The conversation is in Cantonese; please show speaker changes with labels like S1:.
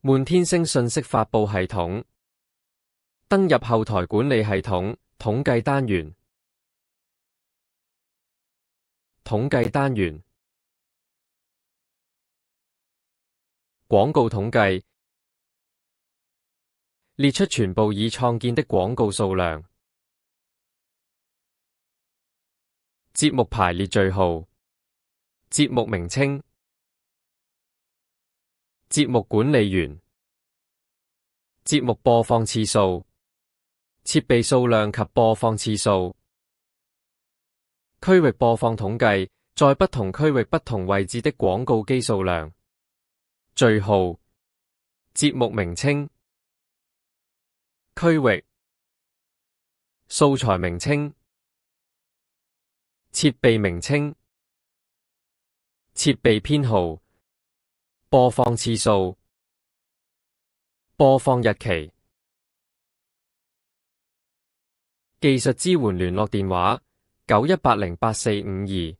S1: 滿天星信息發布系統。登入後台管理系統，統計單元。統計單元。廣告統計。列出全部已創建的廣告數量。節目排列序號。節目名稱。節目管理員。節目播放次數。設備數量及播放次數。區域播放統計，在不同區域不同位置的廣告機數量。序號。節目名稱。區域。素材名稱。設備名稱。設備編號。播放次數。播放日期。技術支援聯絡電話：91808452。